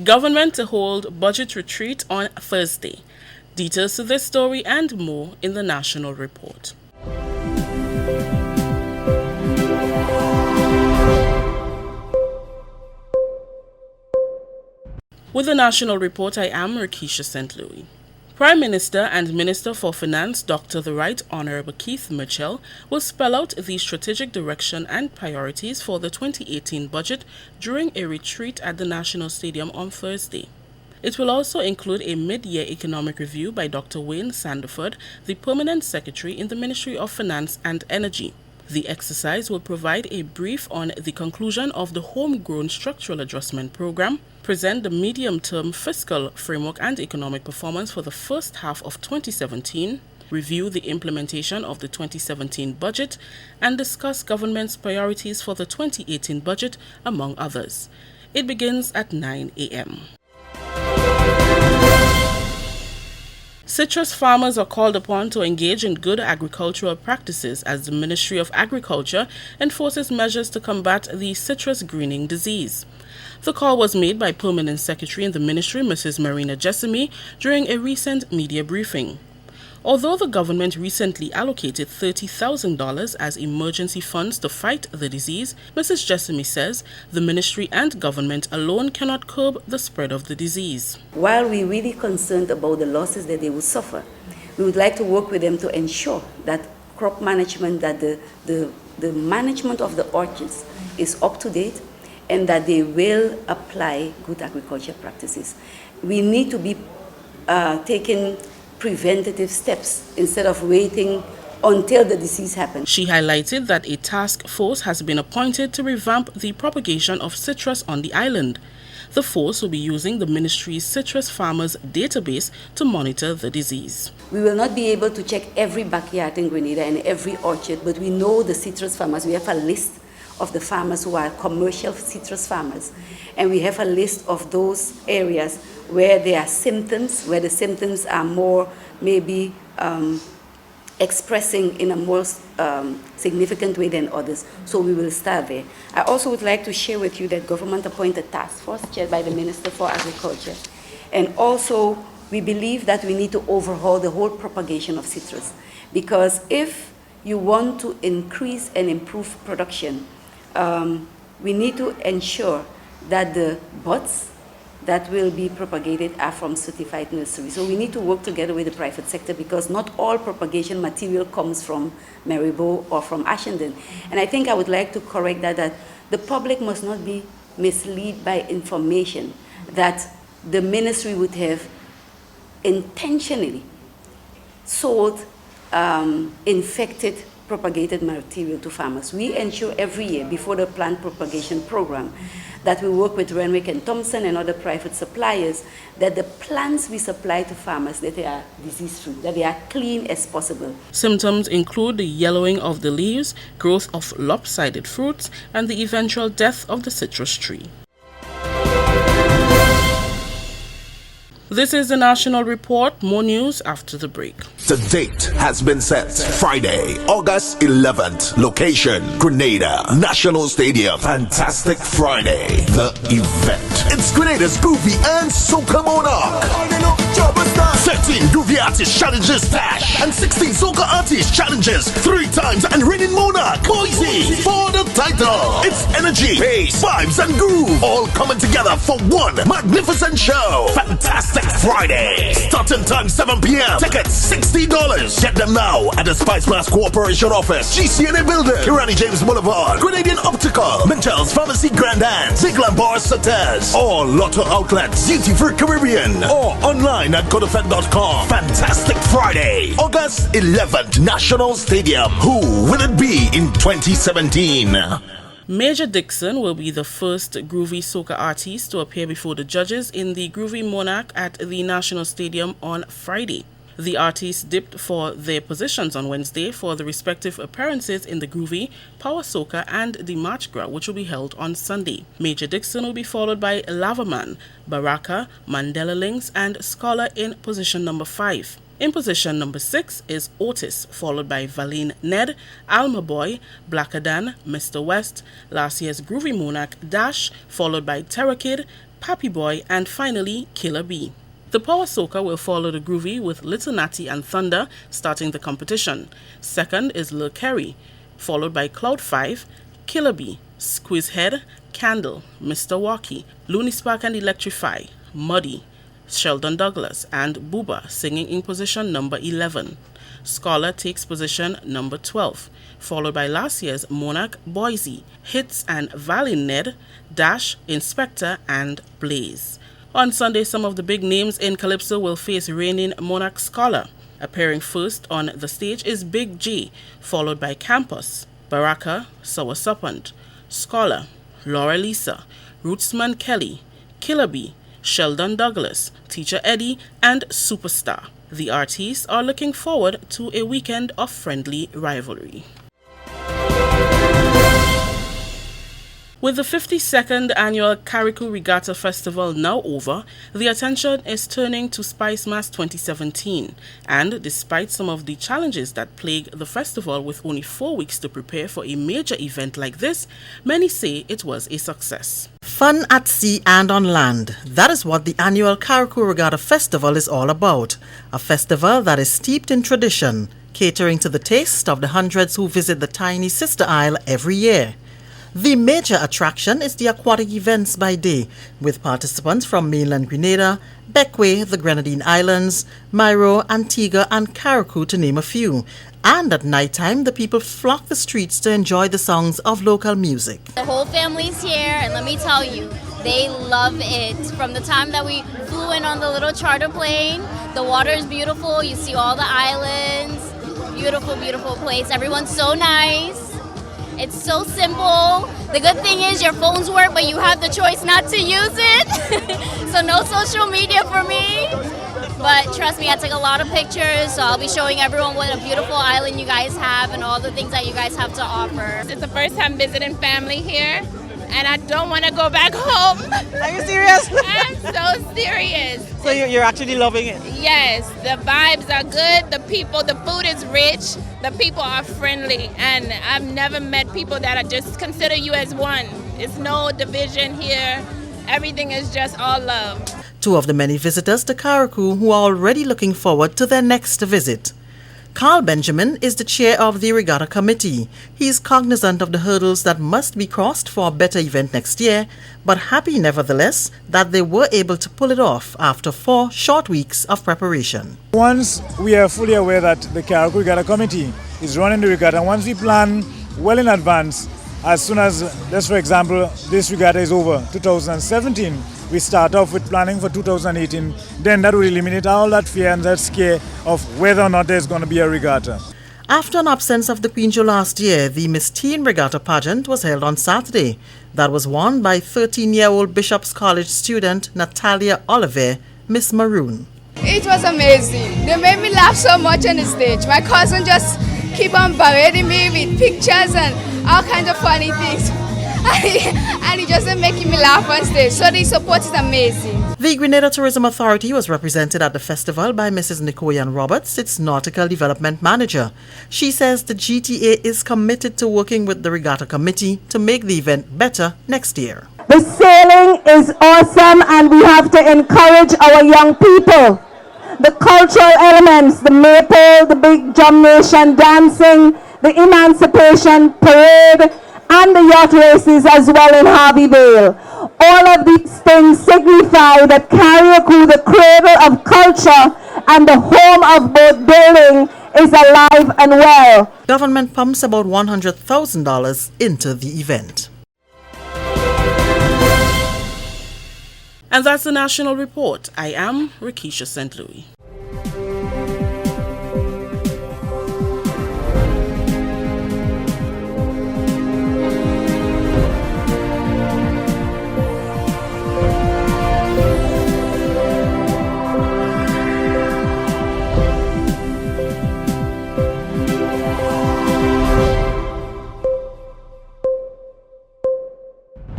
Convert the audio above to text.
Government to hold budget retreat on Thursday. Details to this story and more in the National Report. With the National Report, I am Rakisha St. Louis. Prime Minister and Minister for Finance, Dr. The Right Honourable Keith Mitchell, will spell out the strategic direction and priorities for the 2018 budget during a retreat at the National Stadium on Thursday. It will also include a mid-year economic review by Dr. Wayne Sandiford, the Permanent Secretary in the Ministry of Finance and Energy. The exercise will provide a brief on the conclusion of the Homegrown Structural Adjustment Program, present the medium-term fiscal framework and economic performance for the first half of 2017, review the implementation of the 2017 budget, and discuss government's priorities for the 2018 budget, among others. It begins at 9 a.m. Citrus farmers are called upon to engage in good agricultural practices as the Ministry of Agriculture enforces measures to combat the citrus greening disease. The call was made by Permanent Secretary in the Ministry, Mrs. Marina Jessamy, during a recent media briefing. Although the government recently allocated $30,000 as emergency funds to fight the disease, Mrs. Jessamy says the ministry and government alone cannot curb the spread of the disease. While we're really concerned about the losses that they will suffer, we would like to work with them to ensure that crop management, that the management of the orchards is up to date and that they will apply good agriculture practices. We need to be taking preventative steps instead of waiting until the disease happens. She highlighted that a task force has been appointed to revamp the propagation of citrus on the island. The force will be using the ministry's citrus farmers database to monitor the disease. We will not be able to check every backyard in Grenada and every orchard, but we know the citrus farmers. We have a list of the farmers who are commercial citrus farmers, and we have a list of those areas where there are symptoms, where the symptoms are more maybe expressing in a more significant way than others. So we will start there. I also would like to share with you that government appointed task force chaired by the Minister for Agriculture. And also we believe that we need to overhaul the whole propagation of citrus, because if you want to increase and improve production, we need to ensure that the buds that will be propagated are from certified nurseries. So we need to work together with the private sector, because not all propagation material comes from Maribor or from Ashendon. And I think I would like to correct that the public must not be misled by information that the ministry would have intentionally sold infected propagated material to farmers. We ensure every year before the plant propagation program that we work with Renwick and Thompson and other private suppliers, that the plants we supply to farmers, that they are disease-free, that they are clean as possible. Symptoms include the yellowing of the leaves, growth of lopsided fruits, and the eventual death of the citrus tree. This is the National Report. More news after the break. The date has been set. Friday, August 11th. Location, Grenada, National Stadium. Fantastic Friday. The event. It's Grenada's Groovy and Soca Monarch. 13 Groovy Artist Challenges Dash and 16 Soca Artist Challenges 3 times and reigning Monarch Boise for the title. It's energy, pace, vibes and groove all coming together for one magnificent show. Fantastic Friday. Starting time 7 p.m. Tickets $60. Get them now at the Spice Mass Corporation Office, GCNA Building, Kirani James Boulevard, Grenadian Optical, Mintel's Pharmacy Grand Anse, Ziegler Bar Sautez, or Lotto Outlets, Duty Free Caribbean, or online at codefed.com. Fantastic Friday, August 11th, National Stadium. Who will it be in 2017? Major Dixon will be the first Groovy Soca artist to appear before the judges in the Groovy Monarch at the National Stadium on Friday. The artists dipped for their positions on Wednesday for the respective appearances in the Groovy, Power Soca and the March Gras, which will be held on Sunday. Major Dixon will be followed by Lavaman, Baraka, Mandela Links and Scholar in position number 5. In position number 6 is Otis, followed by Valine Ned, Alma Boy, Blackadan, Mr. West, last year's Groovy Monarch Dash, followed by Terra Kid, Pappy Boy, and finally Killer Bee. The Power Soca will follow the Groovy with Little Natty and Thunder starting the competition. Second is Lil Kerry, followed by Cloud 5, Killer Bee, Squeeze Head, Candle, Mr. Walkie, Looney Spark and Electrify, Muddy, Sheldon Douglas, and Booba singing in position number 11. Scholar takes position number 12, followed by last year's Monarch, Boise, Hits and Valley Ned, Dash, Inspector, and Blaze. On Sunday, some of the big names in Calypso will face reigning Monarch Scholar. Appearing first on the stage is Big G, followed by Campus, Baraka, Sour Serpent, Scholar, Laura Lisa, Rootsman Kelly, Killer Bee, Sheldon Douglas, Teacher Eddie, and Superstar. The artists are looking forward to a weekend of friendly rivalry. With the 52nd annual Carriacou Regatta Festival now over, the attention is turning to Spice Mass 2017. And despite some of the challenges that plague the festival with only 4 weeks to prepare for a major event like this, many say it was a success. Fun at sea and on land. That is what the annual Carriacou Regatta Festival is all about. A festival that is steeped in tradition, catering to the taste of the hundreds who visit the tiny sister isle every year. The major attraction is the aquatic events by day, with participants from mainland Grenada, Bequia, the Grenadine Islands, Maroon, Antigua and Carriacou to name a few. And at nighttime, the people flock the streets to enjoy the songs of local music. The whole family's here, and let me tell you, they love it. From the time that we flew in on the little charter plane, the water is beautiful, you see all the islands, beautiful, beautiful place. Everyone's so nice. It's so simple. The good thing is your phones work, but you have the choice not to use it. So no social media for me. But trust me, I took a lot of pictures, so I'll be showing everyone what a beautiful island you guys have and all the things that you guys have to offer. It's the first time visiting family here, and I don't want to go back home. Are you serious? I'm so serious. So you're actually loving it? Yes, the vibes are good, the people, the food is rich, the people are friendly, and I've never met people that are just consider you as one. It's no division here. Everything is just all love. Two of the many visitors to Carriacou who are already looking forward to their next visit. Carl Benjamin is the chair of the Regatta Committee. He is cognizant of the hurdles that must be crossed for a better event next year, but happy nevertheless that they were able to pull it off after 4 short weeks of preparation. Once we are fully aware that the Carriacou Regatta Committee is running the regatta, once we plan well in advance, as soon as, just for example, this regatta is over, 2017, we start off with planning for 2018, then that will eliminate all that fear and that scare of whether or not there's going to be a regatta. After an absence of the Queen Show last year, the Miss Teen Regatta pageant was held on Saturday. That was won by 13-year-old Bishop's College student Natalia Olivierre, Miss Maroon. It was amazing. They made me laugh so much on the stage. My cousin just keep on parading me with pictures and all kinds of funny things. And it just making me laugh on stage. So the support is amazing. The Grenada Tourism Authority was represented at the festival by Mrs. Nicoyan Roberts, its Nautical Development Manager. She says the GTA is committed to working with the Regatta Committee to make the event better next year. The sailing is awesome and we have to encourage our young people. The cultural elements, the maple, the big drum nation dancing, the emancipation parade, and the yacht races as well in Harvey Vale. All of these things signify that Carriacou, the cradle of culture and the home of boat building, is alive and well. Government pumps about $100,000 into the event. And that's the National Report. I am Rikisha St. Louis.